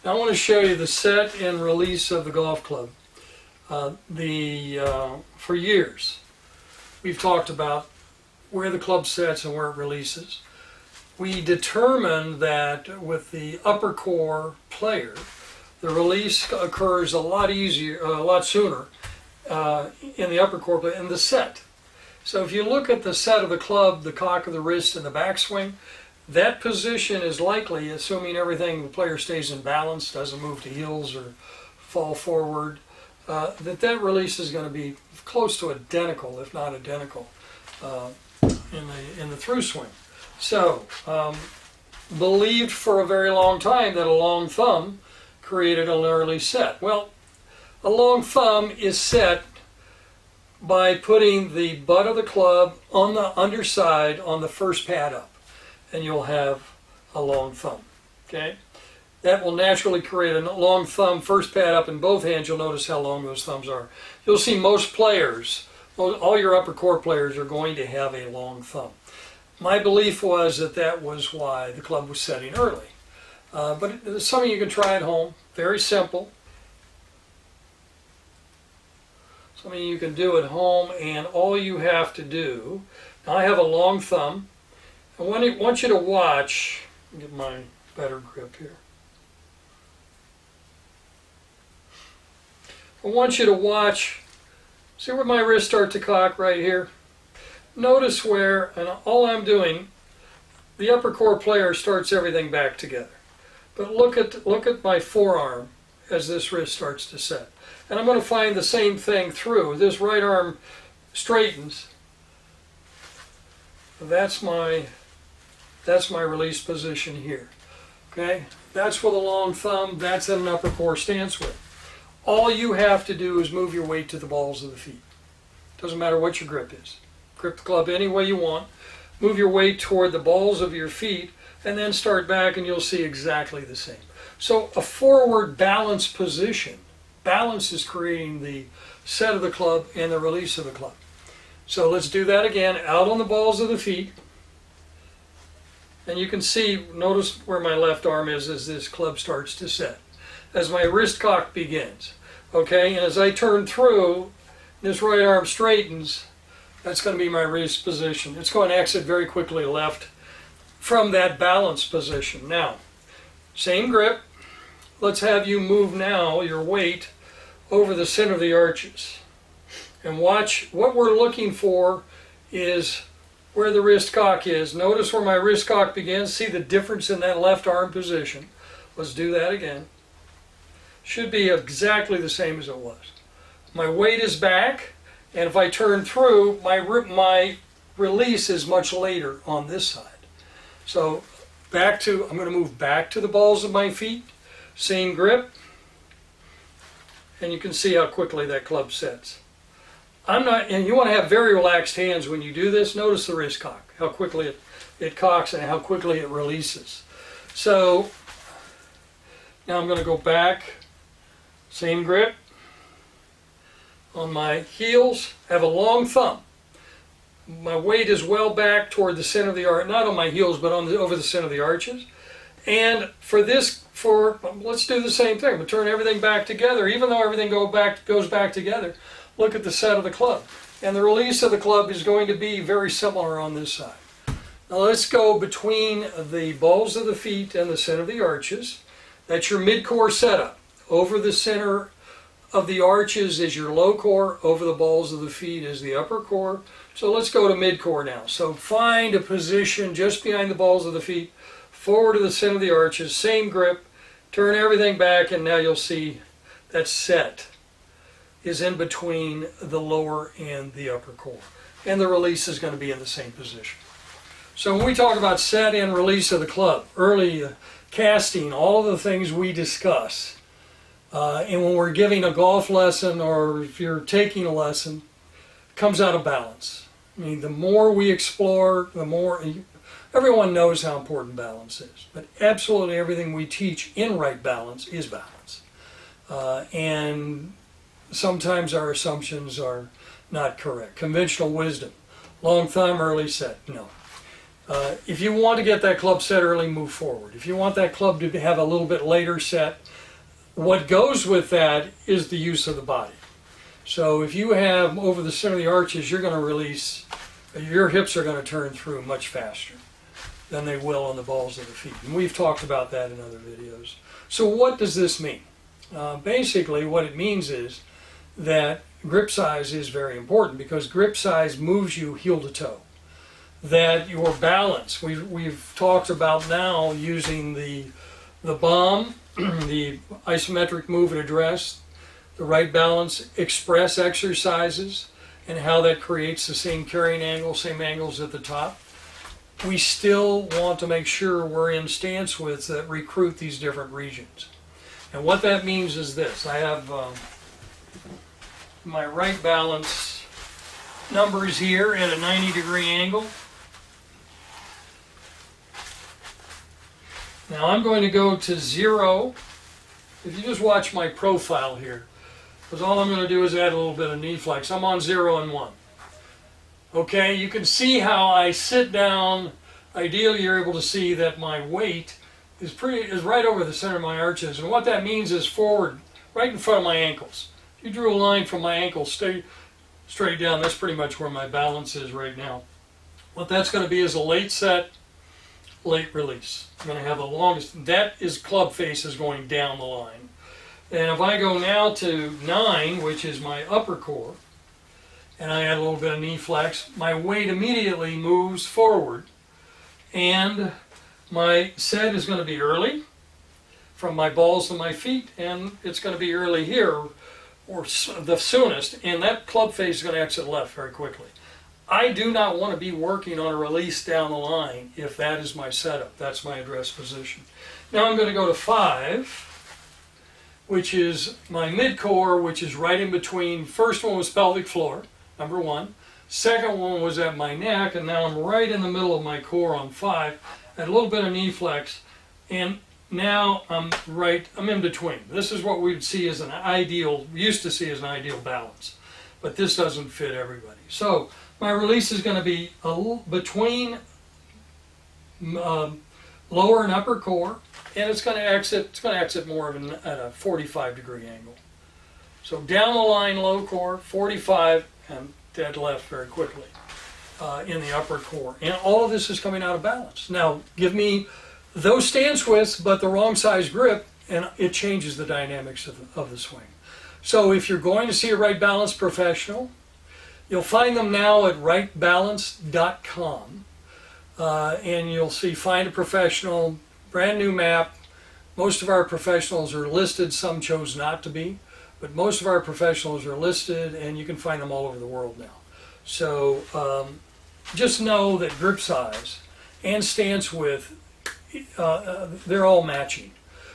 Now I want to show you the set and release of the golf club. For years, we've talked about where the club sets and where it releases. We determined that with the upper core player, the release occurs a lot easier, a lot sooner in the upper core player in the set. So if you look at the set of the club, the cock of the wrist, and the backswing, that position is likely, assuming everything, the player stays in balance, doesn't move to heels or fall forward, that release is going to be close to identical, if not identical, in the through swing. So, believed for a very long time that a long thumb created an early set. Well, a long thumb is set by putting the butt of the club on the underside on the first pad up, and you'll have a long thumb. Okay, that will naturally create a long thumb, first pad up in both hands. You'll notice how long those thumbs are. You'll see most players, all your upper core players, are going to have a long thumb. My belief was that was why the club was setting early. But it's something you can try at home, very simple. Something you can do at home, and all you have to do, now I have a long thumb, and I want you to watch, get my better grip here. I want you to watch, see where my wrists start to cock right here? Notice where, and all I'm doing, the upper core player starts everything back together. But look at my forearm as this wrist starts to set. And I'm going to find the same thing through. This right arm straightens. That's my release position here. Okay? That's with a long thumb. That's in an upper core stance with. All you have to do is move your weight to the balls of the feet. Doesn't matter what your grip is. Grip the club any way you want. Move your weight toward the balls of your feet and then start back, and you'll see exactly the same. So a forward balance position. Balance is creating the set of the club and the release of the club. So let's do that again. Out on the balls of the feet. And you can see, notice where my left arm is as this club starts to set. As my wrist cock begins. Okay, and as I turn through, this right arm straightens. That's going to be my release position. It's going to exit very quickly left from that balance position. Now, same grip. Let's have you move now your weight over the center of the arches. And watch, what we're looking for is where the wrist cock is. Notice where my wrist cock begins. See the difference in that left arm position. Let's do that again. Should be exactly the same as it was. My weight is back. And if I turn through, my release is much later on this side. So I'm going to move back to the balls of my feet, same grip, and you can see how quickly that club sets. And you want to have very relaxed hands when you do this. Notice the wrist cock, how quickly it cocks and how quickly it releases. So now I'm going to go back, same grip. On my heels, have a long thumb. My weight is well back toward the center of the arch, not on my heels, but over the center of the arches. And let's do the same thing. We'll turn everything back together. Even though everything goes back together, look at the set of the club. And the release of the club is going to be very similar on this side. Now let's go between the balls of the feet and the center of the arches. That's your mid-core setup. Over the center of the arches is your low core, over the balls of the feet is the upper core. So let's go to mid-core now. So find a position just behind the balls of the feet, forward to the center of the arches, same grip, turn everything back, and now you'll see that set is in between the lower and the upper core. And the release is going to be in the same position. So when we talk about set and release of the club, early casting, all of the things we discuss, and when we're giving a golf lesson or if you're taking a lesson, it comes out of balance. I mean, the more we explore, the more, everyone knows how important balance is, but absolutely everything we teach in right balance is balance. And sometimes our assumptions are not correct. Conventional wisdom, long thumb, early set, no. If you want to get that club set early, move forward. If you want that club to have a little bit later set, what goes with that is the use of the body. So if you have over the center of the arches, you're going to release, your hips are going to turn through much faster than they will on the balls of the feet. And we've talked about that in other videos. So what does this mean? Basically what it means is that grip size is very important, because grip size moves you heel to toe. That your balance, we've talked about now using the BOM, the isometric move and address, the right balance express exercises, and how that creates the same carrying angle, same angles at the top. We still want to make sure we're in stance widths that recruit these different regions. And what that means is this. I have my right balance numbers here at a 90-degree angle. Now I'm going to go to 0. If you just watch my profile here, because all I'm going to do is add a little bit of knee flex. I'm on 0 and 1. Okay, you can see how I sit down. Ideally, you're able to see that my weight is right over the center of my arches, and what that means is forward, right in front of my ankles. If you drew a line from my ankles straight down, that's pretty much where my balance is right now. What that's going to be is a late set, late release. I'm going to have the longest, that is club faces going down the line. And if I go now to 9, which is my upper core, and I add a little bit of knee flex, my weight immediately moves forward, and my set is going to be early from my balls to my feet, and it's going to be early here, or the soonest, and that club face is going to exit left very quickly. I do not want to be working on a release down the line if that is my setup. That's my address position. Now I'm going to go to 5, which is my mid-core, which is right in between. First one was pelvic floor, number 1. Second one was at my neck, and now I'm right in the middle of my core on 5. Add a little bit of knee flex, and now I'm in between. This is what we'd see as an ideal, used to see as an ideal balance, but this doesn't fit everybody. So my release is going to be between lower and upper core, and it's going to exit more of at a 45-degree angle. So down the line, low core, 45, and dead left very quickly in the upper core. And all of this is coming out of balance. Now, give me those stance widths, but the wrong size grip, and it changes the dynamics of the swing. So if you're going to see a Right Balance professional, you'll find them now at wrightbalance.com, and you'll see Find a Professional, brand new map. Most of our professionals are listed, some chose not to be, but most of our professionals are listed, and you can find them all over the world now. So just know that grip size and stance width, they're all matching.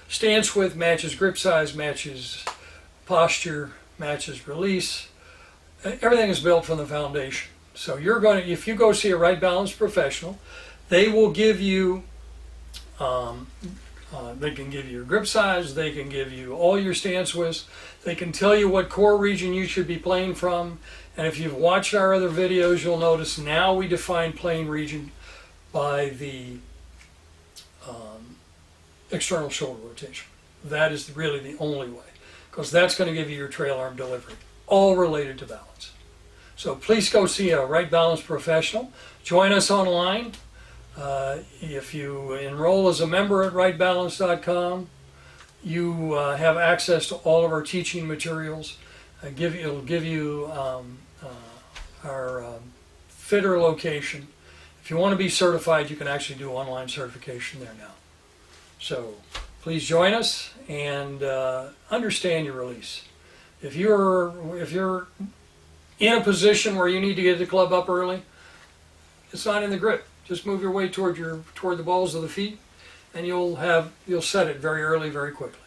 Stance width matches grip size, matches posture, matches release. Everything is built from the foundation. So you're going to, if you go see a Right Balance professional, they will give you, they can give you your grip size, they can give you all your stance widths, they can tell you what core region you should be playing from. And if you've watched our other videos, you'll notice now we define playing region by the external shoulder rotation. That is really the only way, because that's going to give you your trail arm delivery, all related to balance. So please go see a Right Balance professional. Join us online. If you enroll as a member at wrightbalance.com, you have access to all of our teaching materials. It'll give you our fitter location. If you want to be certified, you can actually do online certification there now. So please join us and understand your release. If you're in a position where you need to get the club up early, it's not in the grip. Just move your weight toward the balls of the feet, and you'll set it very early, very quickly.